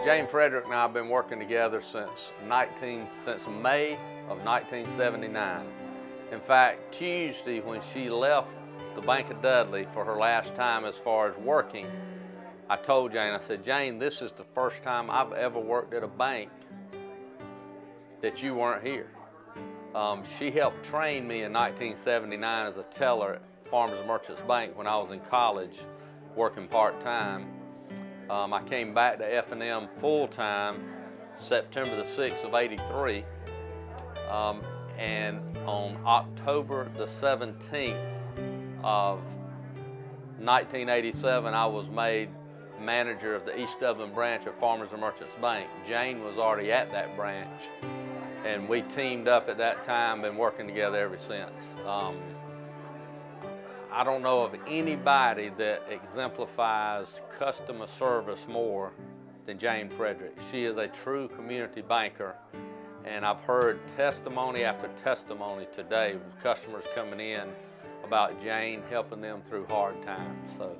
Jane Frederick and I have been working together since May of 1979. In fact, Tuesday when she left the Bank of Dudley for her last time as far as working, I told Jane, I said, Jane, this is the first time I've ever worked at a bank that you weren't here. She helped train me in 1979 as a teller at Farmers and Merchants Bank when I was in college working part-time. I came back to F&M full-time September the 6th of '83, and on October the 17th of 1987 I was made manager of the East Dublin branch of Farmers and Merchants Bank. Jane was already at that branch, and we teamed up at that time, been working together ever since. I don't know of anybody that exemplifies customer service more than Jane Frederick. She is a true community banker, and I've heard testimony after testimony today with customers coming in about Jane helping them through hard times. So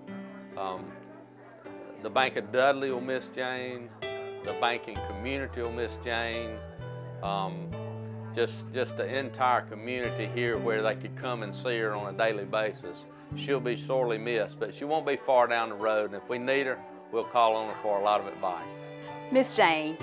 the Bank of Dudley will miss Jane, the banking community will miss Jane, just the entire community here where they could come and see her on a daily basis. She'll be sorely missed, but she won't be far down the road, and if we need her, we'll call on her for a lot of advice. Miss Jane,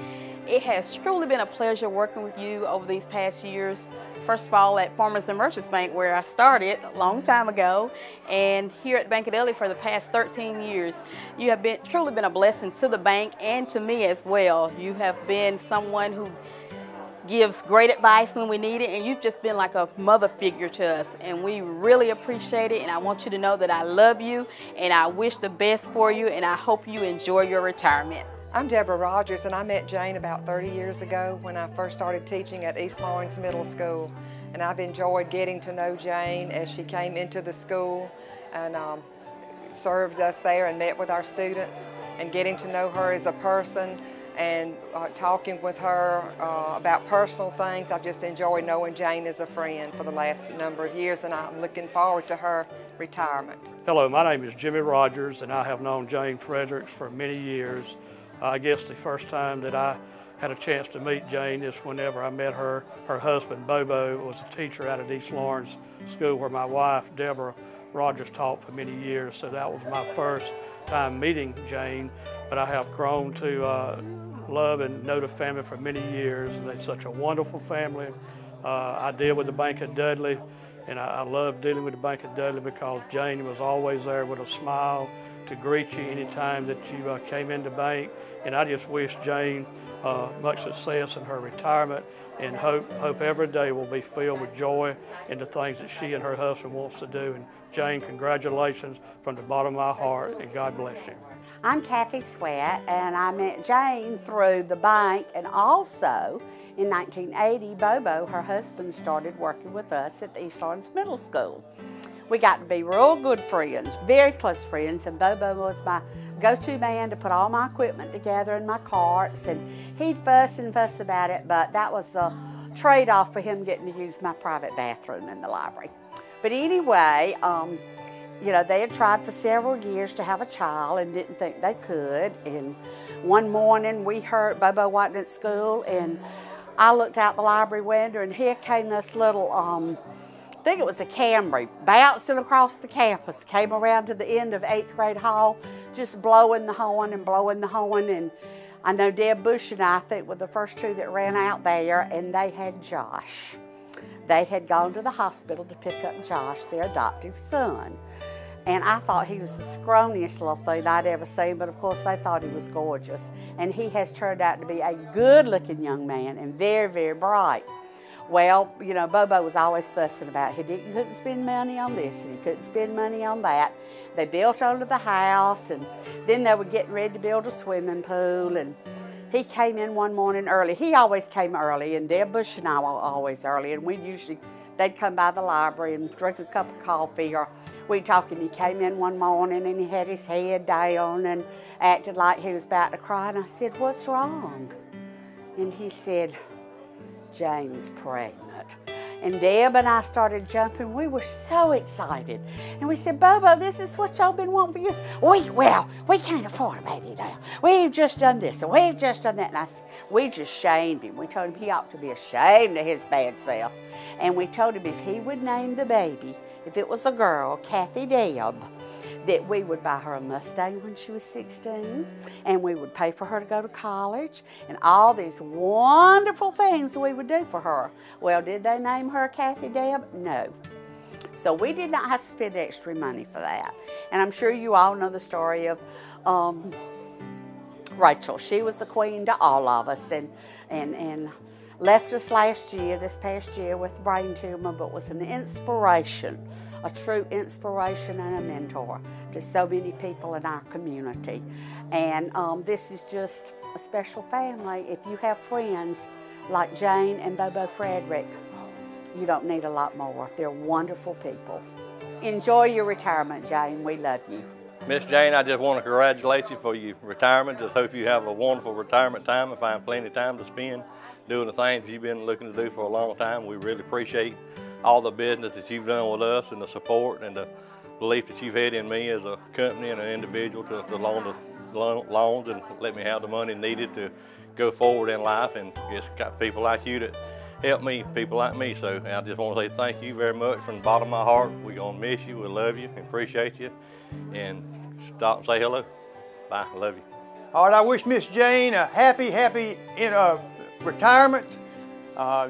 it has truly been a pleasure working with you over these past years. First of all, at Farmers and Merchants Bank, where I started a long time ago, and here at Bank of Dudley for the past 13 years. You have truly been a blessing to the bank and to me as well. You have been someone who gives great advice when we need it, and you've just been like a mother figure to us, and we really appreciate it. And I want you to know that I love you, and I wish the best for you, and I hope you enjoy your retirement. I'm Deborah Rogers, and I met Jane about 30 years ago when I first started teaching at East Lawrence Middle School. And I've enjoyed getting to know Jane as she came into the school and served us there and met with our students, and getting to know her as a person and talking with her about personal things. I've just enjoyed knowing Jane as a friend for the last number of years, and I'm looking forward to her retirement. Hello, my name is Jimmy Rogers, and I have known Jane Frederick for many years. I guess the first time that I had a chance to meet Jane is whenever I met her. Her husband, Bobo, was a teacher out at East Lawrence School where my wife, Deborah Rogers, taught for many years, so that was my first time meeting Jane. But I have grown to love and know the family for many years. They're such a wonderful family. I deal with the Bank of Dudley, and I love dealing with the Bank of Dudley because Jane was always there with a smile to greet you anytime that you came into bank. And I just wish Jane much success in her retirement, and hope every day will be filled with joy in the things that she and her husband wants to do. And Jane, congratulations from the bottom of my heart, and God bless you. I'm Kathy Sweat, and I met Jane through the bank, and also in 1980, Bobo, her husband, started working with us at the East Lawrence Middle School. We got to be real good friends, very close friends, and Bobo was my go-to man to put all my equipment together in my carts, and he'd fuss and fuss about it, but that was a trade-off for him getting to use my private bathroom in the library. But anyway, you know, they had tried for several years to have a child and didn't think they could. And one morning we heard Bobo wasn't at school, and I looked out the library window, and here came this little, I think it was a Camry, bouncing across the campus, came around to the end of 8th grade hall, just blowing the horn and blowing the horn. And I know Deb Bush and I think were the first two that ran out there, and they had Josh. They had gone to the hospital to pick up Josh, their adoptive son. And I thought he was the scrawniest little thing I'd ever seen, but of course they thought he was gorgeous. And he has turned out to be a good-looking young man and very, very bright. Well, you know, Bobo was always fussing about it. He couldn't spend money on this and he couldn't spend money on that. They built onto the house, and then they were getting ready to build a swimming pool, and he came in one morning early. He always came early, and Deb Bush and I were always early, and they'd come by the library and drink a cup of coffee, or we'd talk, and he came in one morning and he had his head down and acted like he was about to cry, and I said, "What's wrong?" And he said, "Jane's pregnant." And Deb and I started jumping. We were so excited. And we said, Bobo, this is what y'all been wanting for years. We can't afford a baby now. We've just done this and we've just done that. And we just shamed him. We told him he ought to be ashamed of his bad self. And we told him if he would name the baby, if it was a girl, Kathy Deb, that we would buy her a Mustang when she was 16, and we would pay for her to go to college, and all these wonderful things we would do for her. Well, did they name her Kathy Deb? No. So we did not have to spend extra money for that. And I'm sure you all know the story of Rachel. She was the queen to all of us, and left us this past year with a brain tumor, but was an inspiration, a true inspiration and a mentor to so many people in our community. And this is just a special family. If you have friends like Jane and Bobo Frederick, you don't need a lot more. They're wonderful people. Enjoy your retirement, Jane. We love you. Miss Jane, I just want to congratulate you for your retirement. Just hope you have a wonderful retirement time and find plenty of time to spend doing the things you've been looking to do for a long time. We really appreciate all the business that you've done with us and the support and the belief that you've had in me as a company and an individual to loan the loans and let me have the money needed to go forward in life. And just got people like you that help me, people like me. So I just want to say thank you very much from the bottom of my heart. We're going to miss you. We love you and appreciate you. And stop and say hello. Bye. I love you. All right, I wish Miss Jane a happy retirement.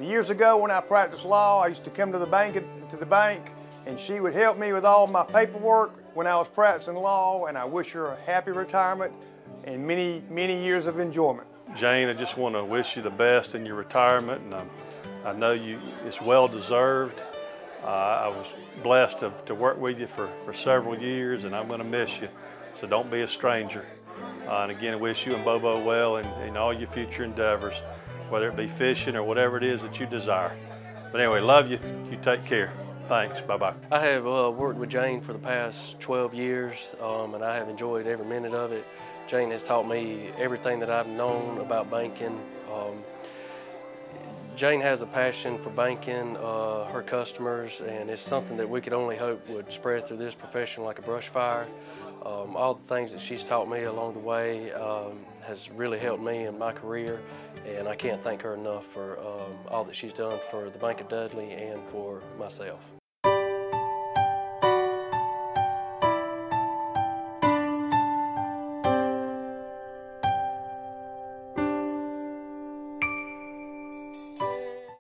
Years ago when I practiced law, I used to come to the bank, and she would help me with all my paperwork when I was practicing law, and I wish her a happy retirement and many, many years of enjoyment. Jane, I just want to wish you the best in your retirement, and I know it's well deserved. I was blessed to work with you for several years, and I'm going to miss you, so don't be a stranger. And again, I wish you and Bobo well in all your future endeavors, whether it be fishing or whatever it is that you desire. But anyway, love you. You take care. Thanks. Bye-bye. I have worked with Jane for the past 12 years, and I have enjoyed every minute of it. Jane has taught me everything that I've known about banking. Jane has a passion for banking, her customers, and it's something that we could only hope would spread through this profession like a brush fire. All the things that she's taught me along the way has really helped me in my career, and I can't thank her enough for all that she's done for the Bank of Dudley and for myself.